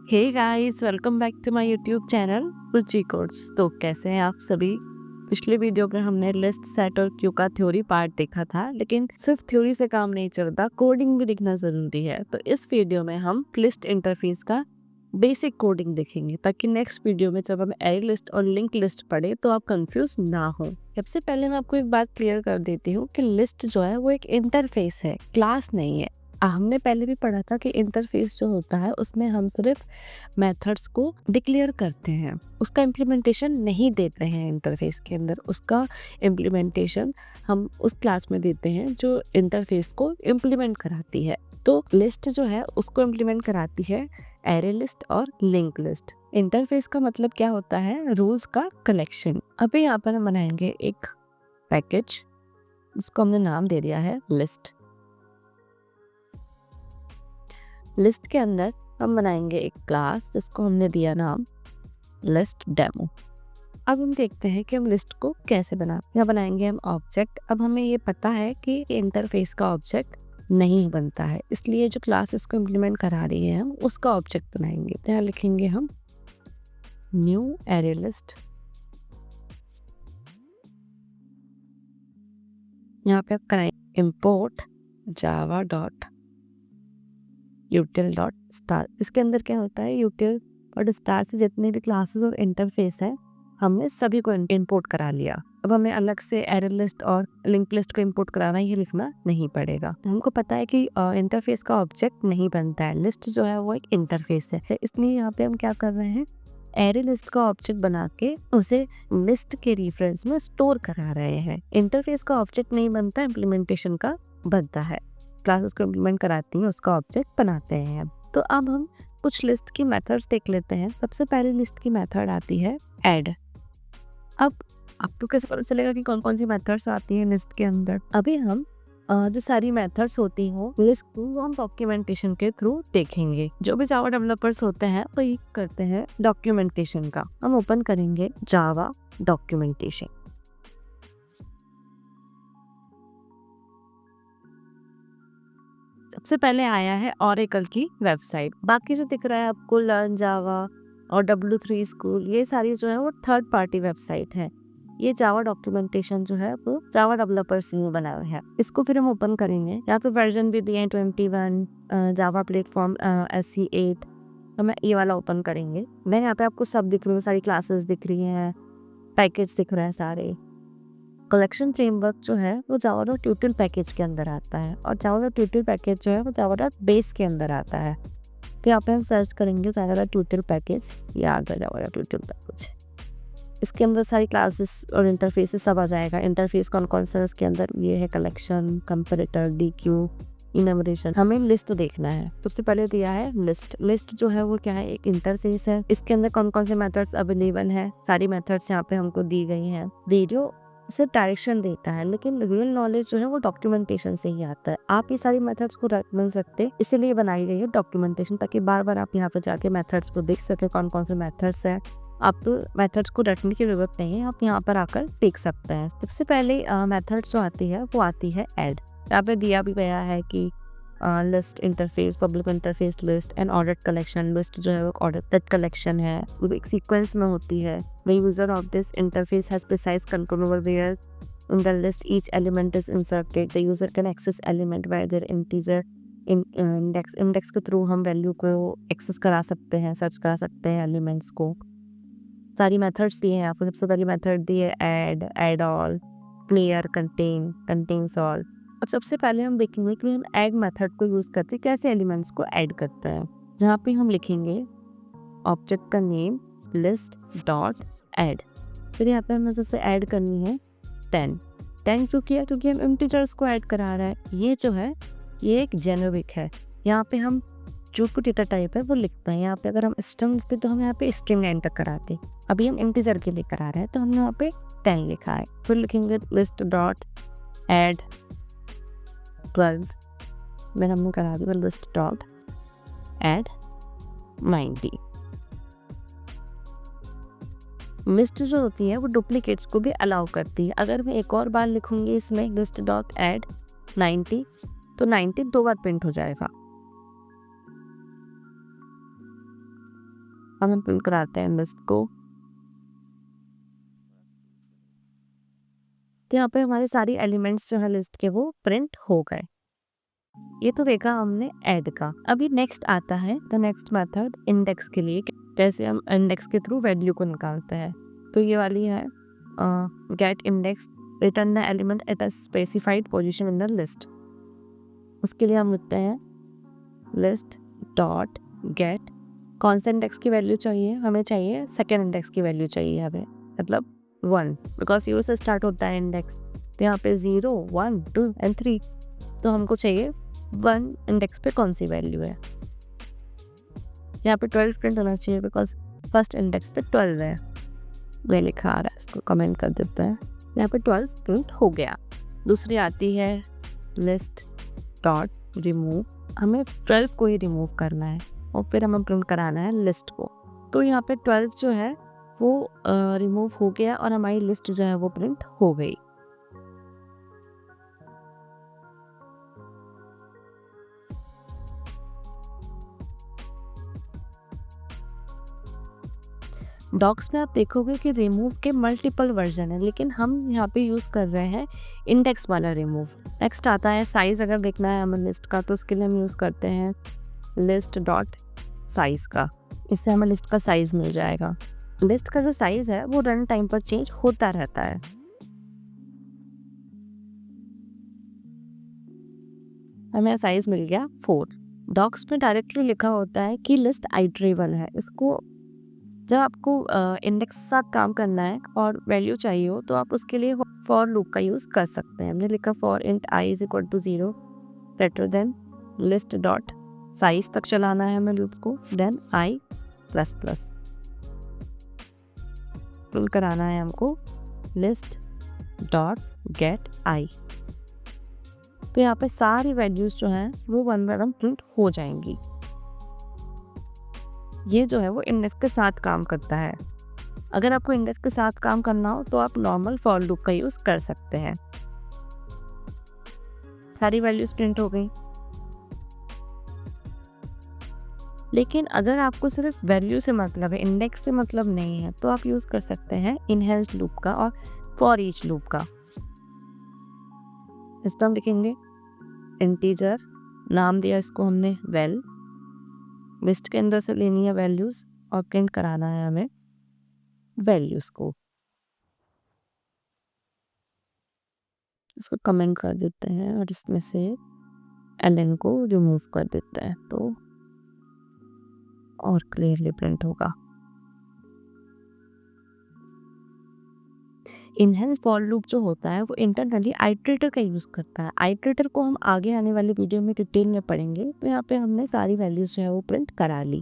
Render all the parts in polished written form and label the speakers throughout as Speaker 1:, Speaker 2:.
Speaker 1: Hey guys, welcome back to my YouTube channel Ruchi codes. तो कैसे हैं आप सभी। पिछले वीडियो में हमने लिस्ट, सेट और क्यू का थ्योरी पार्ट देखा था, लेकिन सिर्फ थ्योरी से काम नहीं चलता, कोडिंग भी दिखना जरूरी है। तो इस वीडियो में हम लिस्ट इंटरफेस का बेसिक कोडिंग देखेंगे, ताकि नेक्स्ट वीडियो में जब हम एरे लिस्ट और लिंक लिस्ट पढ़े तो आप कंफ्यूज ना हो। सबसे पहले मैं आपको एक बात क्लियर कर देती हूँ कि लिस्ट जो है वो एक इंटरफेस है, क्लास नहीं है। हमने पहले भी पढ़ा था कि इंटरफेस जो होता है उसमें हम सिर्फ मेथड्स को डिक्लेयर करते हैं, उसका इम्प्लीमेंटेशन नहीं देते हैं इंटरफेस के अंदर। उसका इम्प्लीमेंटेशन हम उस क्लास में देते हैं जो इंटरफेस को इम्प्लीमेंट कराती है। तो लिस्ट जो है उसको इम्प्लीमेंट कराती है एरे लिस्ट और लिंक लिस्ट। इंटरफेस का मतलब क्या होता है? रूल्स का कलेक्शन। अभी यहाँ पर हम बनाएंगे एक पैकेज, उसको हमने नाम दे दिया है लिस्ट। लिस्ट के अंदर हम बनाएंगे एक क्लास जिसको हमने दिया नाम लिस्ट डेमो। अब हम देखते हैं कि हम लिस्ट को कैसे बनाते हैं। बनाएंगे हम ऑब्जेक्ट। अब हमें ये पता है कि इंटरफेस का ऑब्जेक्ट नहीं बनता है, इसलिए जो क्लास इसको इम्प्लीमेंट करा रही है हम उसका ऑब्जेक्ट बनाएंगे। तो यहाँ लिखेंगे हम न्यू एरे लिस्ट। यहाँ पे आप कराएंगे import Java dot util dot star. इसके अंदर क्या होता है, util और स्टार से जितने भी क्लासेस और इंटरफेस है हमने सभी को इंपोर्ट करा लिया। अब हमें अलग से एरे लिस्ट और लिंक लिस्ट को इंपोर्ट कराना, ये लिखना नहीं पड़ेगा। हमको पता है कि इंटरफेस का ऑब्जेक्ट नहीं बनता है, लिस्ट जो है वो एक इंटरफेस है। इसलिए यहाँ पे हम क्या कर रहे हैं, एरे लिस्ट का ऑब्जेक्ट बना के उसे लिस्ट के रेफरेंस में स्टोर करा रहे हैं। इंटरफेस का ऑब्जेक्ट नहीं बनता, इम्प्लीमेंटेशन का बनता है। क्लासेस को इम्प्लीमेंट कराती हैं, उसका ऑब्जेक्ट बनाते हैं। तो अब हम कुछ लिस्ट की मेथड्स देख लेते हैं। सबसे पहले लिस्ट की मेथड आती है ऐड। अब आपको कैसे पता चलेगा कि कौन कौन सी मेथड्स आती हैं लिस्ट के अंदर? अभी हम जो सारी मेथड्स होती हैं लिस्ट को हम डॉक्यूमेंटेशन के थ्रू देखेंगे। जो भी जावा डेवलपर्स होते हैं वो ये करते हैं डॉक्यूमेंटेशन का। हम ओपन करेंगे जावा डॉक्यूमेंटेशन। सबसे पहले आया है ओरेकल की वेबसाइट। बाकी जो दिख रहा है आपको लर्न जावा और W3 स्कूल, ये सारी जो है वो थर्ड पार्टी वेबसाइट है। ये जावा डॉक्यूमेंटेशन जो है वो जावा डेवलपर्स ने बनाया है। इसको फिर हम ओपन करेंगे। यहाँ पे वर्जन भी दिए हैं 21, जावा प्लेटफॉर्म SC8। तो मैं ये वाला ओपन करेंगे। मैं यहाँ पे आपको सब दिख रही हूँ, सारी क्लासेस दिख रही हैं, पैकेज दिख रहे हैं सारे। कलेक्शन फ्रेमवर्क जो है वो जावा डॉट util पैकेज के अंदर आता है, और जावा डॉट util पैकेज जो है वो जावा डॉट बेस के अंदर आता है। तो यहाँ पे हम सर्च करेंगे जावा डॉट util पैकेज, ये आ गया जावा डॉट util पैकेज। इसके अंदर सारी क्लासेस और इंटरफेसेस सब आ जाएगा। इंटरफेस कौन कौन सा है इसके अंदर, ये है कलेक्शन, कंपैरेटर, DQ, इनमरेशन। हमें लिस्ट देखना है। सबसे पहले दिया है लिस्ट। लिस्ट जो है वो क्या है, एक इंटरफेस है। इसके अंदर कौन कौन से मेथड्स अवेलेबल है, सारी मेथड्स यहाँ पे हमको दी गई हैं। वीडियो सिर्फ डायरेक्शन देता है, लेकिन रियल नॉलेज जो है वो डॉक्यूमेंटेशन से ही आता है। आप ये सारी मेथड्स को रट नहीं सकते, इसीलिए बनाई गई है डॉक्यूमेंटेशन, ताकि बार बार आप यहाँ पे जाके मेथड्स को देख सके कौन कौन से मेथड्स है। आप तो मेथड्स को रटने की जरूरत नहीं है, आप यहाँ पर आकर देख सकते हैं। सबसे पहले मेथड्स जो आती है वो आती है ऐड। यहाँ पे दिया भी गया है कि list interface, public interface list and ordered collection. List जो है वो ऑर्डर्ड कलेक्शन है, वो एक सीक्वेंस में होती है। The user of this interface has precise control over where in the list each element is inserted. The user can access element by their integer index। Index के थ्रू हम value को access करा सकते हैं, search करा सकते हैं elements को। सारी मेथड्स दिए हैं आपको। सबसे पहली मेथड दी है add, add all, clear, contain, contains all. अब सबसे पहले हम देखेंगे कि हम ऐड मेथड को यूज करते कैसे एलिमेंट्स को ऐड करते हैं। जहाँ पे हम लिखेंगे ऑब्जेक्ट का नेम लिस्ट डॉट ऐड। फिर यहाँ पे हमें जैसे ऐड करनी है 10 क्यों किया, क्योंकि हम इंटीजर्स को ऐड करा रहे हैं। ये जो है ये एक जेनेरिक है। यहाँ पे हम जो को डेटा टाइप है वो लिखते हैं। यहाँ पे अगर हम स्ट्रिंग लिखते तो हम यहाँ पे स्ट्रिंग एंटर कराते। अभी हम इंटीजर के लिए करा रहे हैं तो हमने यहाँ पे 10 लिखा है। फिर लिखेंगे लिस्ट डॉट ऐड 12। मैंने हमने करा दिया लिस्ट डॉट ऐड 90। लिस्ट जो होती है वो डुप्लीकेट्स को भी अलाउ करती है। अगर मैं एक और बार लिखूंगी इसमें लिस्ट डॉट ऐड 90, तो 90 2 बार प्रिंट हो जाएगा। हम प्रिंट कराते हैं लिस्ट को। तो यहाँ पे हमारे सारी एलिमेंट्स जो है लिस्ट के वो प्रिंट हो गए। ये तो देखा हमने ऐड का। अभी नेक्स्ट आता है द नेक्स्ट मेथड इंडेक्स के लिए, जैसे हम इंडेक्स के थ्रू वैल्यू को निकालते हैं। तो ये वाली है gate index return the element at a specified position in the list. उसके लिए हम लिखते हैं लिस्ट डॉट गेट, कौन सा इंडेक्स की वैल्यू चाहिए, हमें चाहिए सेकेंड इंडेक्स की वैल्यू चाहिए हमें, मतलब 1, बिकॉज 0 से स्टार्ट होता है इंडेक्स। तो यहाँ पे 0, 1, 2 एंड 3, तो हमको चाहिए 1 इंडेक्स पे कौन सी वैल्यू है। यहाँ पे 12 प्रिंट होना चाहिए बिकॉज फर्स्ट इंडेक्स पे 12 है, ये लिखा आ रहा है, इसको कमेंट कर देते हैं। यहाँ पे 12 प्रिंट हो गया। दूसरी आती है लिस्ट डॉट रिमूव, हमें 12 को ही रिमूव करना है और फिर हमें प्रिंट कराना है लिस्ट को। तो यहाँ पे 12 जो है वो रिमूव हो गया और हमारी लिस्ट जो है वो प्रिंट हो गई। डॉक्स में आप देखोगे कि रिमूव के मल्टीपल वर्जन है, लेकिन हम यहाँ पे यूज़ कर रहे हैं इंडेक्स वाला रिमूव। नेक्स्ट आता है साइज़, अगर देखना है हमें लिस्ट का तो उसके लिए हम यूज़ करते हैं लिस्ट डॉट साइज़ का। इससे हमें लिस्ट का साइज़ मिल जाएगा। लिस्ट का जो साइज़ है वो रन टाइम पर चेंज होता रहता है। हमें साइज़ मिल गया 4। डॉक्स में डायरेक्टली लिखा होता है कि लिस्ट आइटरेबल है। इसको जब आपको इंडेक्स के साथ काम करना है और वैल्यू चाहिए हो तो आप उसके लिए फॉर लूप का यूज़ कर सकते हैं। हमने लिखा for int i is equal to 0 greater than list dot size तक चलाना है हमें लूप को, then i plus plus print कराना है हमको लिस्ट डॉट गेट i। तो यहाँ पे सारी वैल्यूज जो हैं वो 1 बाय 1 प्रिंट हो जाएंगी। ये जो है वो इंडेक्स के साथ काम करता है। अगर आपको इंडेक्स के साथ काम करना हो तो आप नॉर्मल फॉर लूप का यूज़ कर सकते हैं। सारी वैल्यूज प्रिंट हो गई। लेकिन अगर आपको सिर्फ वैल्यू से मतलब है, इंडेक्स से मतलब नहीं है, तो आप यूज़ कर सकते हैं इनहेंस्ड लूप का और फॉर ईच लूप का। इस पर हम लिखेंगे इंटीजर, नाम दिया इसको हमने वेल, लिस्ट के अंदर से लेनी है वैल्यूज और प्रिंट कराना है हमें वैल्यूज को। इसको कमेंट कर देते हैं और इसमें से ln को रिमूव कर देते हैं तो और क्लियरली प्रिंट होगा। इनहेंस फॉर लूप जो होता है वो इंटरनली आइटरेटर का यूज़ करता है। आइटरेटर को हम आगे आने वाली वीडियो में डिटेल में पढ़ेंगे। तो यहाँ पे हमने सारी वैल्यूज जो है वो प्रिंट करा ली।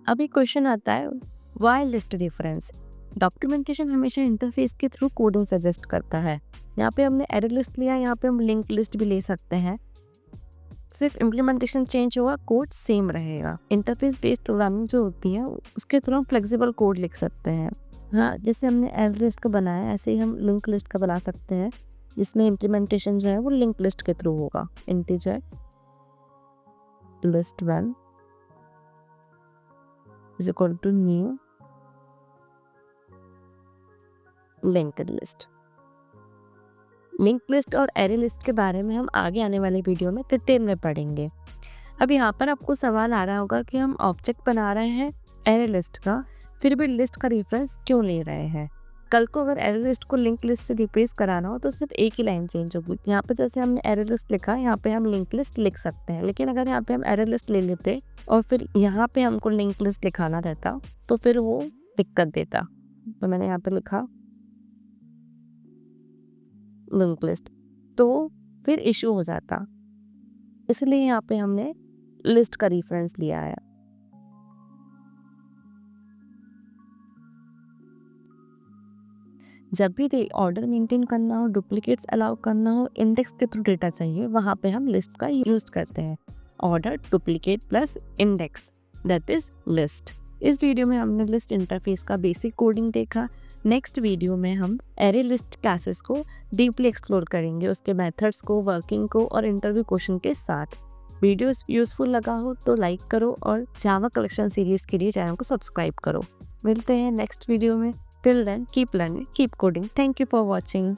Speaker 1: अब एक क्वेश्चन आता है व्हाई लिस्ट डिफरेंस। डॉक्यूमेंटेशन हमेशा इंटरफेस के थ्रू कोडिंग सजेस्ट करता है। यहाँ पे हमने एरर लिस्ट लिया, यहाँ पे हम लिंक लिस्ट भी ले सकते हैं। सिर्फ इम्प्लीमेंटेशन चेंज होगा, कोड सेम रहेगा। इंटरफेस बेस्ड प्रोग्रामिंग जो होती है उसके थ्रू हम फ्लेक्सिबल कोड लिख सकते हैं। हाँ, जैसे हमने एरर लिस्ट का बनाया ऐसे ही हम लिंक लिस्ट का बना सकते हैं, जिसमें इम्प्लीमेंटेशन जो है वो लिंक लिस्ट के थ्रू होगा। Integer list 1 is equal to new linked list. Link list और एरे लिस्ट के बारे में हम आगे आने वाले वीडियो में डिटेल में पढ़ेंगे। अब यहाँ पर आपको सवाल आ रहा होगा कि हम ऑब्जेक्ट बना रहे हैं एरे लिस्ट का, फिर भी लिस्ट का रेफरेंस क्यों ले रहे हैं। कल को अगर एरे लिस्ट को लिंक लिस्ट से रिप्लेस कराना हो तो सिर्फ एक ही लाइन चेंज होगी। यहाँ पे जैसे हमने एरे लिस्ट लिखा, यहाँ पे हम लिंक लिस्ट लिख सकते हैं। लेकिन अगर यहाँ पे हम एरे लिस्ट ले लेते और फिर यहाँ पे हमको लिंक लिस्ट लिखाना रहता तो फिर वो दिक्कत देता। तो मैंने यहाँ पे लिखा लिंक लिस्ट, तो फिर इश्यू हो जाता। इसलिए यहाँ पे हमने लिस्ट का रेफरेंस लिया है। जब भी ऑर्डर मेंटेन करना हो, डुप्लीकेट्स अलाउ करना हो, इंडेक्स के थ्रू डेटा चाहिए, वहाँ पे हम लिस्ट का यूज करते हैं। Order duplicate plus index, that is list. इस वीडियो में हमने लिस्ट इंटरफेस का बेसिक कोडिंग देखा। नेक्स्ट वीडियो में हम एरे लिस्ट क्लासेस को डीपली एक्सप्लोर करेंगे, उसके मेथड्स को, वर्किंग को और इंटरव्यू क्वेश्चन के साथ। वीडियोस यूजफुल लगा हो तो लाइक करो और जावा कलेक्शन सीरीज के लिए चैनल को सब्सक्राइब करो। मिलते हैं नेक्स्ट वीडियो में। Till then keep learning, keep coding. Thank you for watching.